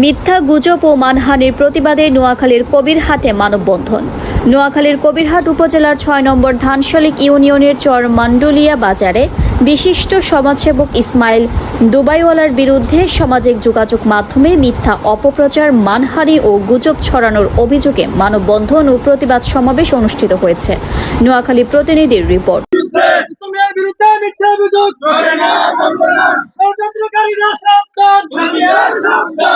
মিথ্যা গুজব ও মানহানির প্রতিবাদে নোয়াখালীর কবিরহাটে মানববন্ধন। নোয়াখালীর কবিরহাট উপজেলার ৬ নম্বর ধানশালিক ইউনিয়নের চর মান্ডুলিয়া বাজারে বিশিষ্ট সমাজসেবক ইসমাইল দুবাইওয়ালার বিরুদ্ধে সামাজিক যোগাযোগ মাধ্যমে মিথ্যা অপপ্রচার, মানহানি ও গুজব ছড়ানোর অভিযোগে মানববন্ধন ও প্রতিবাদ সমাবেশ অনুষ্ঠিত হয়েছে। নোয়াখালী প্রতিনিধির রিপোর্ট।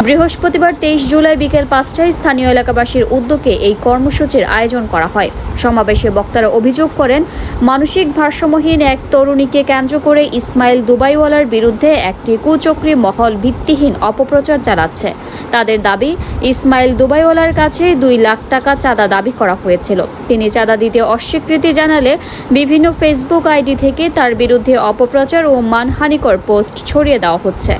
বৃহস্পতিবার ২৩ জুলাই বিকেল ৫টায় স্থানীয় এলাকাবাসীর উদ্যোগে এই কর্মসূচির আয়োজন করা হয়। সমাবেশে বক্তারা অভিযোগ করেন, মানসিক ভারসাম্যহীন এক তরুণীকে কেন্দ্র করে ইসমাইল দুবাইওয়ালার বিরুদ্ধে একটি কুচক্রী মহল ভিত্তিহীন অপপ্রচার চালাচ্ছে। তাদের দাবি, ইসমাইল দুবাইওয়ালার কাছে ২ লাখ টাকা চাঁদা দাবি করা হয়েছিল। তিনি চাঁদা দিতে অস্বীকৃতি জানালে বিভিন্ন ফেসবুক আইডি থেকে তার বিরুদ্ধে অপপ্রচার ও মানহানিকর পোস্ট ছড়িয়ে দেওয়া হচ্ছে।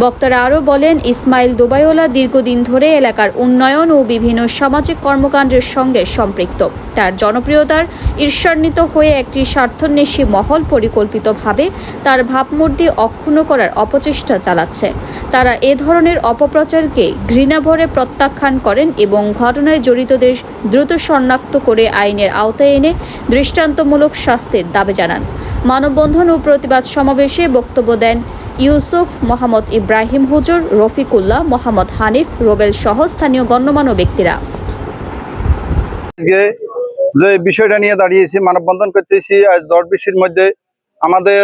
বক্তারা আরও বলেন, ইসমাইল দুবাইওয়ালা দীর্ঘদিন ধরে এলাকার উন্নয়ন ও বিভিন্ন সামাজিক কর্মকাণ্ডের সঙ্গে সম্পৃক্ত। তার জনপ্রিয়তার ঈর্ষান্বিত হয়ে একটি স্বার্থান্বেষী মহল পরিকল্পিতভাবে তার ভাবমূর্তি অক্ষুণ্ণ করার অপচেষ্টা চালাচ্ছে। তারা এ ধরনের অপপ্রচারকে ঘৃণাভরে প্রত্যাখ্যান করেন এবং ঘটনায় জড়িতদের দ্রুত শনাক্ত করে আইনের আওতায় এনে দৃষ্টান্তমূলক শাস্তির দাবি জানান। মানববন্ধন ও প্রতিবাদ সমাবেশে বক্তব্য দেন ইউসুফ, মোহাম্মদ ইব্রাহিম হুজুর, রফিকুল্লাহ, মোহাম্মদ হানিফ, রোবেল সহ স্থানীয় গণ্যমান্য ব্যক্তিরা। যে বিষয়টা নিয়ে দাঁড়িয়েছি, মানববন্ধন করতেছি, আজ ১০ বৃষ্টির মধ্যে আমাদের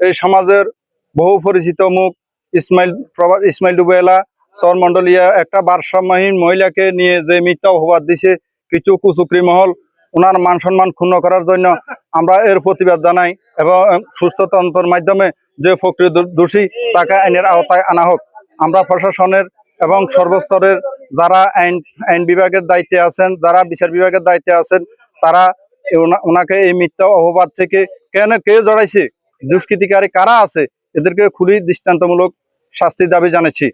এই সমাজের বহু পরিচিত মুখ ইসমাইল দুবাইওয়ালা চরমন্ডলিয়া একটা ভারসাম্যহীন মহিলাকে নিয়ে যে মিথ্যা অপবাদ দিছে কিছু কুচক্রী মহল, ওনার মান সম্মান ক্ষুণ্ণ করার জন্য আমরা এর প্রতিবাদ জানাই এবং সুস্থ তন্ত্রের মাধ্যমে যে প্রকৃত দোষী তাকে আইনের আওতায় আনা হোক। আমরা প্রশাসনের এবং সর্বস্তরের যারা আইন বিভাগের দায়িত্বে আছেন, যারা বিচার বিভাগের দায়িত্বে আছেন, তারা ওনাকে এই মিথ্যা অপবাদ থেকে কে জড়াইছে, দুষ্কৃতিকারী কারা আছে, এদেরকে খুবই দৃষ্টান্তমূলক শাস্তির দাবি জানাচ্ছি।